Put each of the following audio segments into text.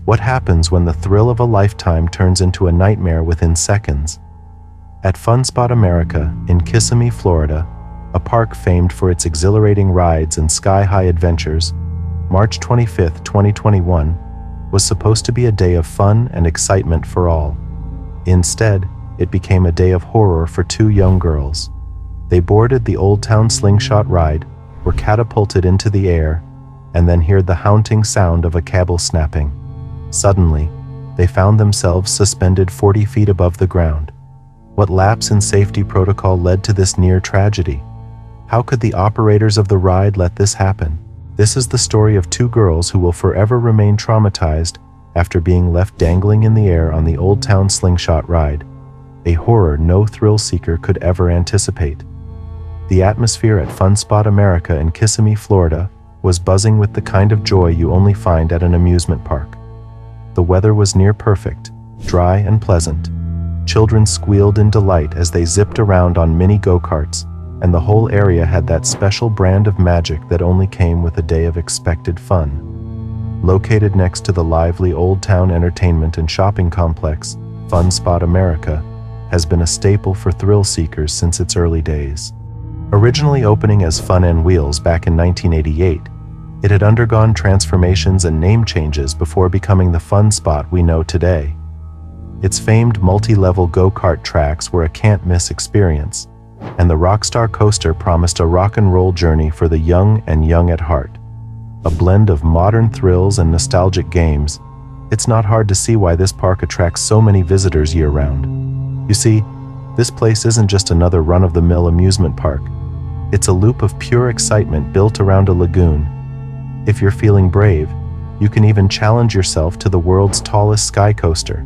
What happens when the thrill of a lifetime turns into a nightmare within seconds? At Fun Spot America in Kissimmee, Florida, a park famed for its exhilarating rides and sky-high adventures, March 25, 2021, was supposed to be a day of fun and excitement for all. Instead, it became a day of horror for two young girls. They boarded the Old Town Slingshot ride, were catapulted into the air, and then heard the haunting sound of a cable snapping. Suddenly, they found themselves suspended 40 feet above the ground. What lapse in safety protocol led to this near tragedy? How could the operators of the ride let this happen? This is the story of two girls who will forever remain traumatized after being left dangling in the air on the Old Town Slingshot ride, a horror no thrill seeker could ever anticipate. The atmosphere at Fun Spot America in Kissimmee, Florida, was buzzing with the kind of joy you only find at an amusement park. The weather was near perfect, dry and pleasant. Children squealed in delight as they zipped around on mini go-karts, and the whole area had that special brand of magic that only came with a day of expected fun. Located next to the lively Old Town entertainment and shopping complex, Fun Spot America has been a staple for thrill seekers since its early days. Originally opening as Fun and Wheels back in 1988, it had undergone transformations and name changes before becoming the Fun Spot we know today. Its famed multi-level go-kart tracks were a can't-miss experience, and the Rockstar Coaster promised a rock and roll journey for the young and young at heart. A blend of modern thrills and nostalgic games, it's not hard to see why this park attracts so many visitors year-round. You see, this place isn't just another run-of-the-mill amusement park. It's a loop of pure excitement built around a lagoon. If you're feeling brave, you can even challenge yourself to the world's tallest sky coaster.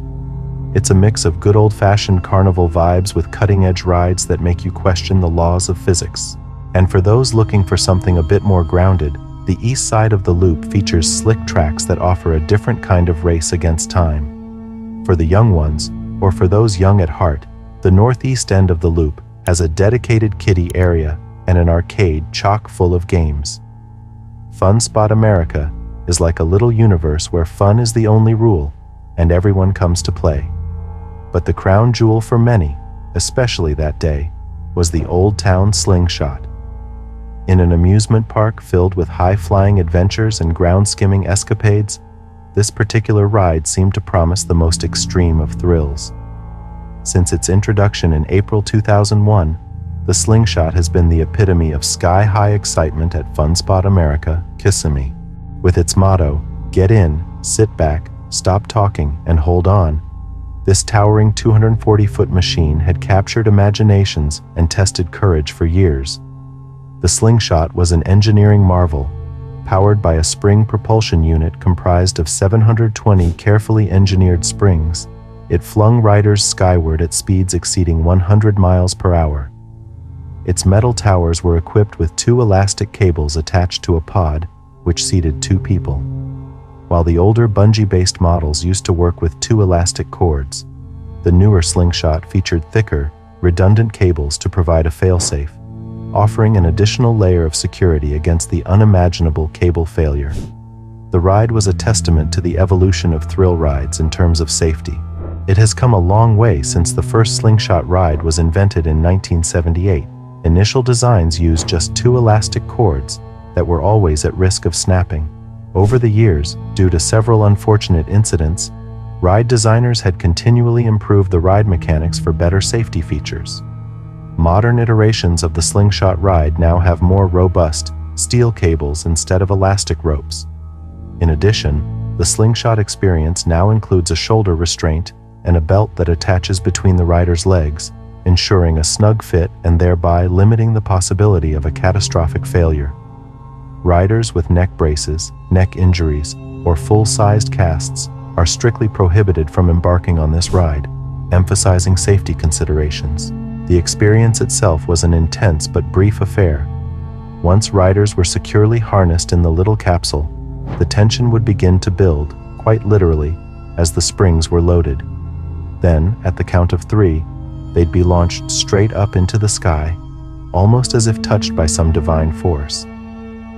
It's a mix of good old-fashioned carnival vibes with cutting-edge rides that make you question the laws of physics. And for those looking for something a bit more grounded, the east side of the loop features slick tracks that offer a different kind of race against time. For the young ones, or for those young at heart, the northeast end of the loop has a dedicated kiddie area and an arcade chock full of games. Fun Spot America is like a little universe where fun is the only rule, and everyone comes to play. But the crown jewel for many, especially that day, was the Old Town Slingshot. In an amusement park filled with high-flying adventures and ground-skimming escapades, this particular ride seemed to promise the most extreme of thrills. Since its introduction in April 2001, the Slingshot has been the epitome of sky-high excitement at Fun Spot America, Kissimmee. With its motto, "Get in, sit back, stop talking, and hold on," this towering 240-foot machine had captured imaginations and tested courage for years. The Slingshot was an engineering marvel, powered by a spring propulsion unit comprised of 720 carefully engineered springs. It flung riders skyward at speeds exceeding 100 miles per hour. Its metal towers were equipped with two elastic cables attached to a pod, which seated two people. While the older bungee-based models used to work with two elastic cords, the newer Slingshot featured thicker, redundant cables to provide a failsafe, offering an additional layer of security against the unimaginable cable failure. The ride was a testament to the evolution of thrill rides in terms of safety. It has come a long way since the first Slingshot ride was invented in 1978. Initial designs used just two elastic cords that were always at risk of snapping. Over the years, due to several unfortunate incidents, ride designers had continually improved the ride mechanics for better safety features. Modern iterations of the Slingshot ride now have more robust, steel cables instead of elastic ropes. In addition, the Slingshot experience now includes a shoulder restraint and a belt that attaches between the rider's legs, ensuring a snug fit and thereby limiting the possibility of a catastrophic failure. Riders with neck braces, neck injuries, or full-sized casts are strictly prohibited from embarking on this ride, emphasizing safety considerations. The experience itself was an intense but brief affair. Once riders were securely harnessed in the little capsule, the tension would begin to build, quite literally, as the springs were loaded. Then, at the count of 3, they'd be launched straight up into the sky, almost as if touched by some divine force.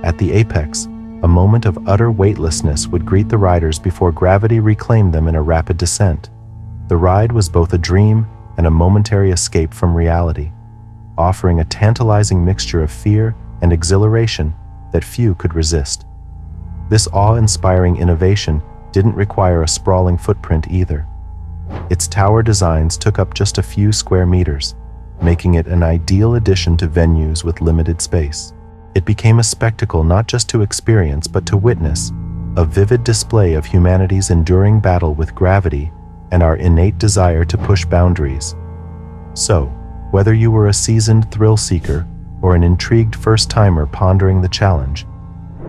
At the apex, A moment of utter weightlessness would greet the riders before gravity reclaimed them in a rapid descent. The ride was both a dream and a momentary escape from reality, offering a tantalizing mixture of fear and exhilaration that few could resist. This awe-inspiring innovation didn't require a sprawling footprint either. Its tower designs took up just a few square meters, making it an ideal addition to venues with limited space. It became a spectacle not just to experience but to witness, a vivid display of humanity's enduring battle with gravity and our innate desire to push boundaries. So, whether you were a seasoned thrill-seeker or an intrigued first-timer pondering the challenge,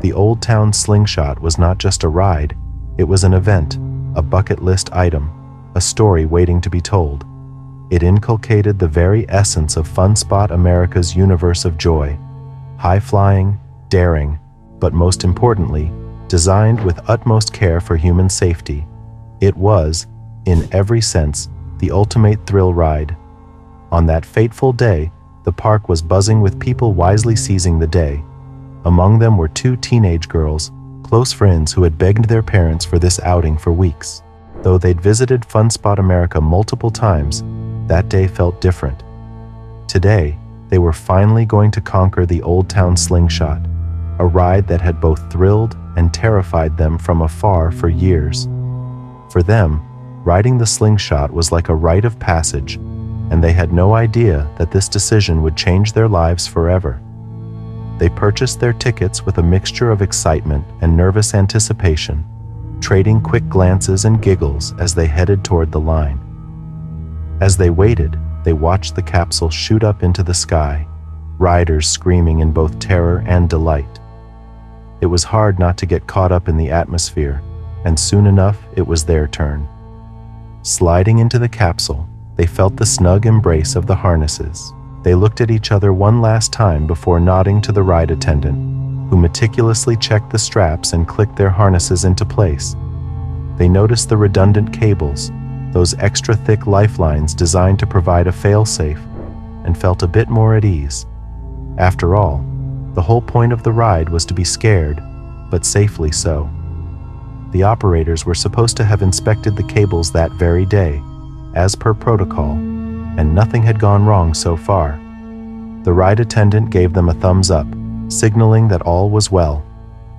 the Old Town Slingshot was not just a ride, it was an event, a bucket list item, a story waiting to be told. It inculcated the very essence of Fun Spot America's universe of joy, high-flying, daring, but most importantly, designed with utmost care for human safety. It was, in every sense, the ultimate thrill ride. On that fateful day, the park was buzzing with people wisely seizing the day. Among them were two teenage girls, close friends who had begged their parents for this outing for weeks. Though they'd visited Fun Spot America multiple times, that day felt different. Today, they were finally going to conquer the Old Town Slingshot, a ride that had both thrilled and terrified them from afar for years. For them, riding the Slingshot was like a rite of passage, and they had no idea that this decision would change their lives forever. They purchased their tickets with a mixture of excitement and nervous anticipation, trading quick glances and giggles as they headed toward the line. As they waited, they watched the capsule shoot up into the sky, riders screaming in both terror and delight. It was hard not to get caught up in the atmosphere, and soon enough it was their turn. Sliding into the capsule, they felt the snug embrace of the harnesses. They looked at each other one last time before nodding to the ride attendant, who meticulously checked the straps and clicked their harnesses into place. They noticed the redundant cables, those extra thick lifelines designed to provide a fail-safe, and felt a bit more at ease. After all, the whole point of the ride was to be scared, but safely so. The operators were supposed to have inspected the cables that very day, as per protocol, and nothing had gone wrong so far. The ride attendant gave them a thumbs up, signaling that all was well.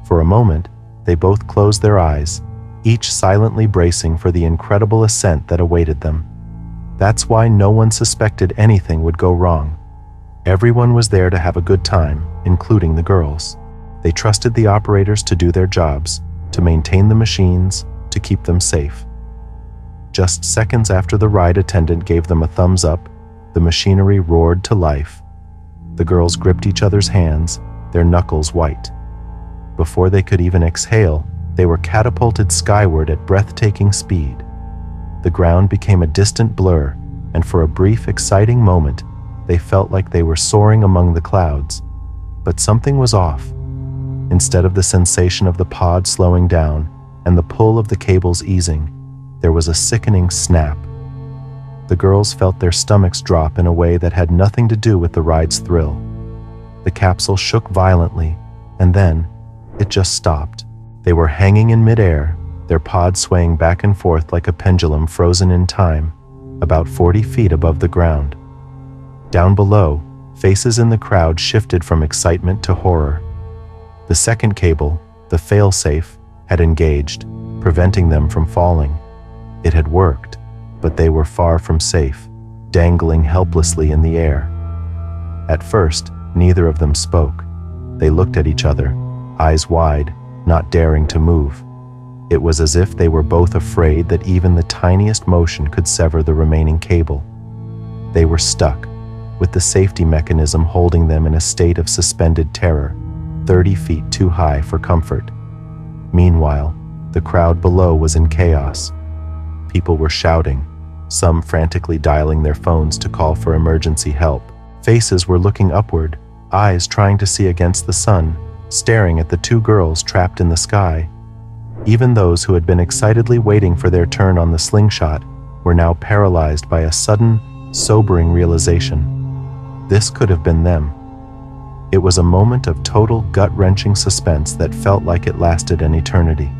For a moment, they both closed their eyes, each silently bracing for the incredible ascent that awaited them. That's why no one suspected anything would go wrong. Everyone was there to have a good time, including the girls. They trusted the operators to do their jobs, to maintain the machines, to keep them safe. Just seconds after the ride attendant gave them a thumbs up, the machinery roared to life. The girls gripped each other's hands, their knuckles white. Before they could even exhale, they were catapulted skyward at breathtaking speed. The ground became a distant blur, and for a brief, exciting moment, they felt like they were soaring among the clouds. But something was off. Instead of the sensation of the pod slowing down and the pull of the cables easing, there was a sickening snap. The girls felt their stomachs drop in a way that had nothing to do with the ride's thrill. The capsule shook violently, and then it just stopped. They were hanging in midair, their pod swaying back and forth like a pendulum frozen in time, about 40 feet above the ground. Down below, faces in the crowd shifted from excitement to horror. The second cable, the fail-safe, had engaged, preventing them from falling. It had worked, but they were far from safe, dangling helplessly in the air. At first, neither of them spoke. They looked at each other, eyes wide, not daring to move. It was as if they were both afraid that even the tiniest motion could sever the remaining cable. They were stuck, with the safety mechanism holding them in a state of suspended terror, 30 feet too high for comfort. Meanwhile, the crowd below was in chaos. People were shouting, some frantically dialing their phones to call for emergency help. Faces were looking upward, eyes trying to see against the sun, staring at the two girls trapped in the sky. Even those who had been excitedly waiting for their turn on the Slingshot were now paralyzed by a sudden, sobering realization. This could have been them. It was a moment of total gut-wrenching suspense that felt like it lasted an eternity.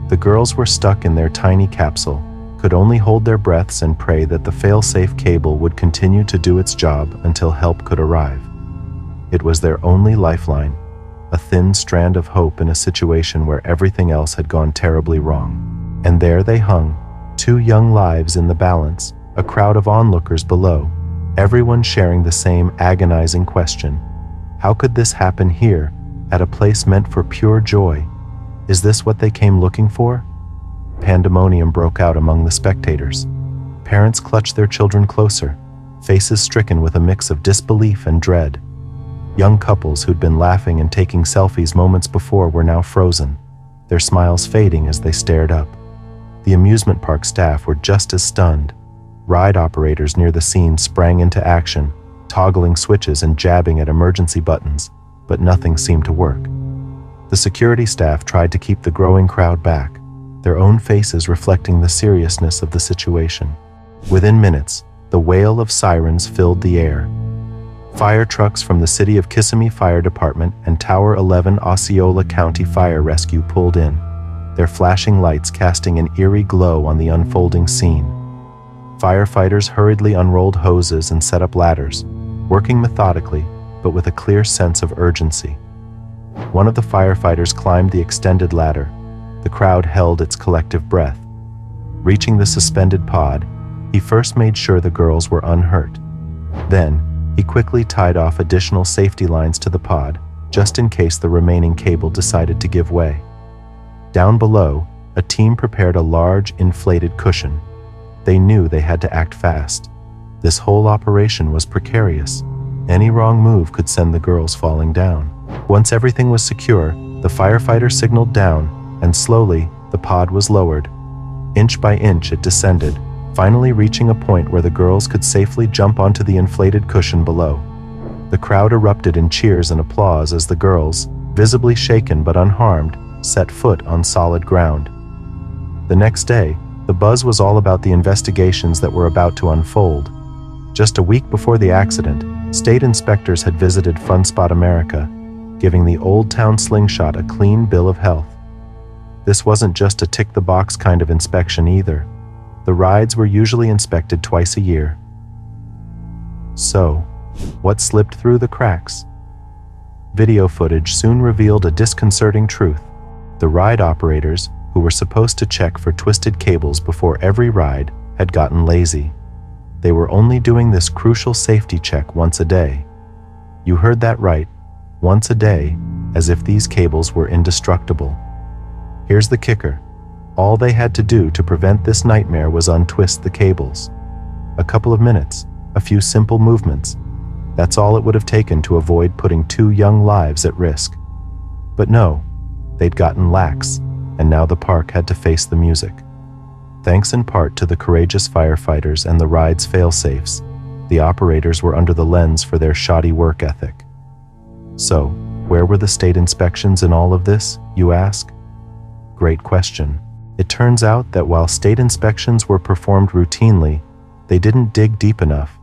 The girls were stuck in their tiny capsule, could only hold their breaths and pray that the fail-safe cable would continue to do its job until help could arrive. It was their only lifeline, a thin strand of hope in a situation where everything else had gone terribly wrong. And there they hung, 2 young lives in the balance, a crowd of onlookers below, everyone sharing the same agonizing question. How could this happen here, at a place meant for pure joy? Is this what they came looking for? Pandemonium broke out among the spectators. Parents clutched their children closer, faces stricken with a mix of disbelief and dread. Young couples who'd been laughing and taking selfies moments before were now frozen, their smiles fading as they stared up. The amusement park staff were just as stunned. Ride operators near the scene sprang into action, toggling switches and jabbing at emergency buttons, but nothing seemed to work. The security staff tried to keep the growing crowd back, their own faces reflecting the seriousness of the situation. Within minutes, the wail of sirens filled the air. Fire trucks from the City of Kissimmee Fire Department and Tower 11 Osceola County Fire Rescue pulled in, their flashing lights casting an eerie glow on the unfolding scene. Firefighters hurriedly unrolled hoses and set up ladders, working methodically, but with a clear sense of urgency. One of the firefighters climbed the extended ladder. The crowd held its collective breath. Reaching the suspended pod, he first made sure the girls were unhurt. Then, he quickly tied off additional safety lines to the pod, just in case the remaining cable decided to give way. Down below, a team prepared a large, inflated cushion. They knew they had to act fast. This whole operation was precarious. Any wrong move could send the girls falling down. Once everything was secure, the firefighter signaled down, and slowly, the pod was lowered. Inch by inch it descended, finally reaching a point where the girls could safely jump onto the inflated cushion below. The crowd erupted in cheers and applause as the girls, visibly shaken but unharmed, set foot on solid ground. The next day, the buzz was all about the investigations that were about to unfold. Just a week before the accident, state inspectors had visited Fun Spot America, giving the Old Town Slingshot a clean bill of health. This wasn't just a tick-the-box kind of inspection either. The rides were usually inspected twice a year. So, what slipped through the cracks? Video footage soon revealed a disconcerting truth. The ride operators, who were supposed to check for twisted cables before every ride, had gotten lazy. They were only doing this crucial safety check once a day. You heard that right, once a day, as if these cables were indestructible. Here's the kicker. All they had to do to prevent this nightmare was untwist the cables. A couple of minutes, a few simple movements. That's all it would have taken to avoid putting 2 young lives at risk. But no, they'd gotten lax, and now the park had to face the music. Thanks in part to the courageous firefighters and the ride's fail-safes, the operators were under the lens for their shoddy work ethic. So, where were the state inspections in all of this, you ask? Great question. It turns out that while state inspections were performed routinely, they didn't dig deep enough.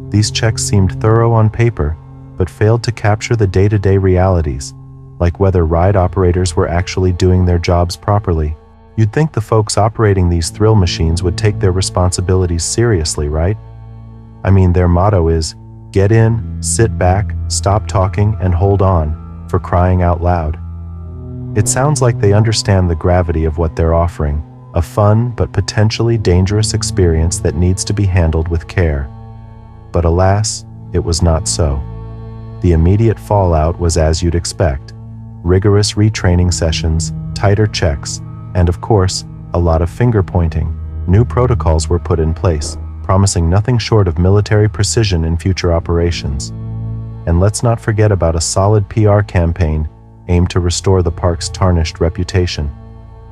These checks seemed thorough on paper, but failed to capture the day-to-day realities, like whether ride operators were actually doing their jobs properly. You'd think the folks operating these thrill machines would take their responsibilities seriously, right? I mean, their motto is, get in, sit back, stop talking, and hold on, for crying out loud. It sounds like they understand the gravity of what they're offering, a fun but potentially dangerous experience that needs to be handled with care. But alas, it was not so. The immediate fallout was as you'd expect: rigorous retraining sessions, tighter checks, and of course, a lot of finger-pointing. New protocols were put in place, promising nothing short of military precision in future operations. And let's not forget about a solid PR campaign aimed to restore the park's tarnished reputation.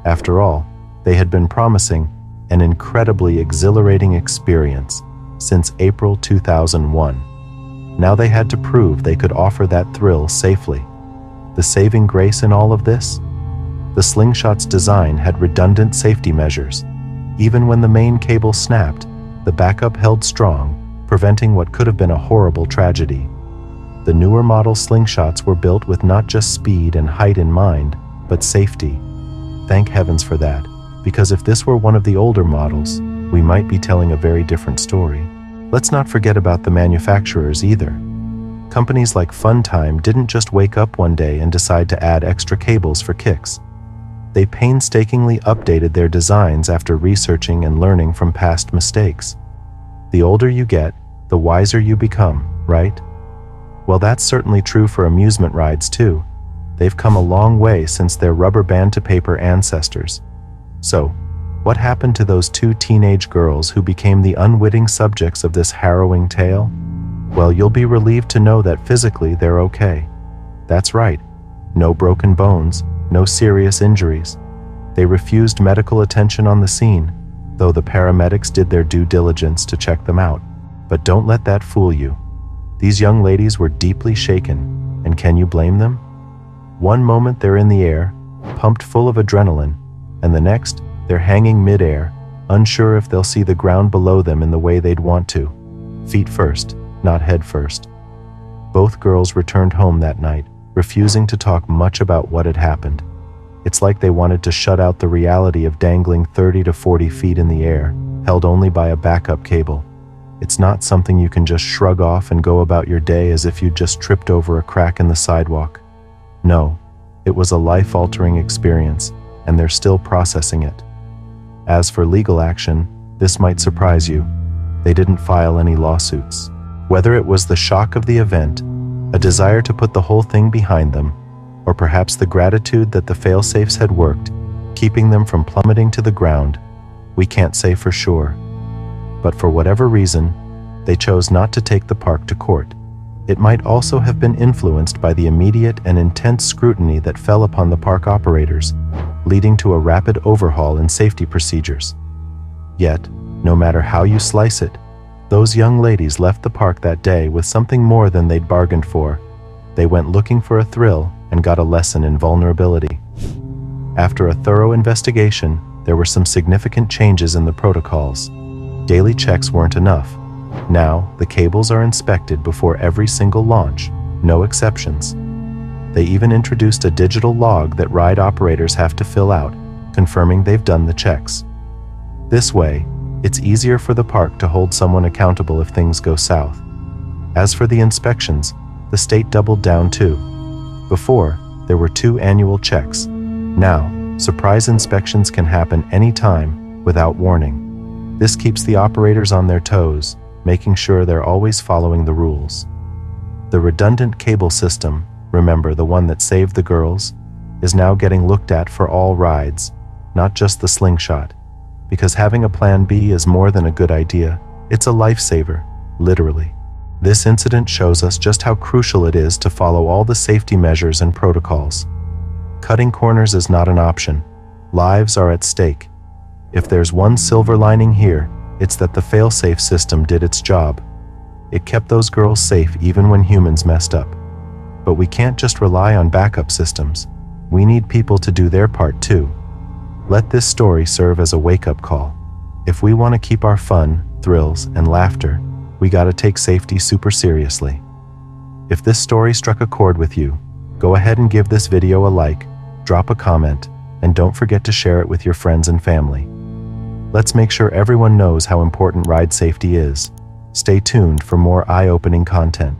After all, they had been promising an incredibly exhilarating experience since April 2001. Now they had to prove they could offer that thrill safely. The saving grace in all of this? The Slingshot's design had redundant safety measures. Even when the main cable snapped, the backup held strong, preventing what could have been a horrible tragedy. The newer model Slingshots were built with not just speed and height in mind, but safety. Thank heavens for that, because if this were one of the older models, we might be telling a very different story. Let's not forget about the manufacturers either. Companies like Funtime didn't just wake up one day and decide to add extra cables for kicks. They painstakingly updated their designs after researching and learning from past mistakes. The older you get, the wiser you become, right? Well, that's certainly true for amusement rides too. They've come a long way since their rubber band-to-paper ancestors. So, what happened to those two teenage girls who became the unwitting subjects of this harrowing tale? Well, you'll be relieved to know that physically they're okay. That's right, no broken bones, no serious injuries. They refused medical attention on the scene, though the paramedics did their due diligence to check them out. But don't let that fool you. These young ladies were deeply shaken, and can you blame them? One moment they're in the air, pumped full of adrenaline, and the next, they're hanging mid-air, unsure if they'll see the ground below them in the way they'd want to. Feet first, not head first. Both girls returned home that night, refusing to talk much about what had happened. It's like they wanted to shut out the reality of dangling 30 to 40 feet in the air, held only by a backup cable. It's not something you can just shrug off and go about your day as if you just tripped over a crack in the sidewalk. No, it was a life-altering experience, and they're still processing it. As for legal action, this might surprise you. They didn't file any lawsuits. Whether it was the shock of the event, a desire to put the whole thing behind them, or perhaps the gratitude that the fail-safes had worked, keeping them from plummeting to the ground, we can't say for sure. But for whatever reason, they chose not to take the park to court. It might also have been influenced by the immediate and intense scrutiny that fell upon the park operators, leading to a rapid overhaul in safety procedures. Yet, no matter how you slice it, those young ladies left the park that day with something more than they'd bargained for. They went looking for a thrill and got a lesson in vulnerability. After a thorough investigation, there were some significant changes in the protocols. Daily checks weren't enough. Now, the cables are inspected before every single launch, no exceptions. They even introduced a digital log that ride operators have to fill out, confirming they've done the checks. This way, it's easier for the park to hold someone accountable if things go south. As for the inspections, the state doubled down too. Before, there were 2 annual checks. Now, surprise inspections can happen anytime without warning. This keeps the operators on their toes, making sure they're always following the rules. The redundant cable system, remember the one that saved the girls, is now getting looked at for all rides, not just the Slingshot. Because having a plan B is more than a good idea, it's a lifesaver, literally. This incident shows us just how crucial it is to follow all the safety measures and protocols. Cutting corners is not an option. Lives are at stake. If there's one silver lining here, it's that the fail-safe system did its job. It kept those girls safe even when humans messed up. But we can't just rely on backup systems. We need people to do their part too. Let this story serve as a wake-up call. If we want to keep our fun, thrills, and laughter, we gotta take safety super seriously. If this story struck a chord with you, go ahead and give this video a like, drop a comment, and don't forget to share it with your friends and family. Let's make sure everyone knows how important ride safety is. Stay tuned for more eye-opening content.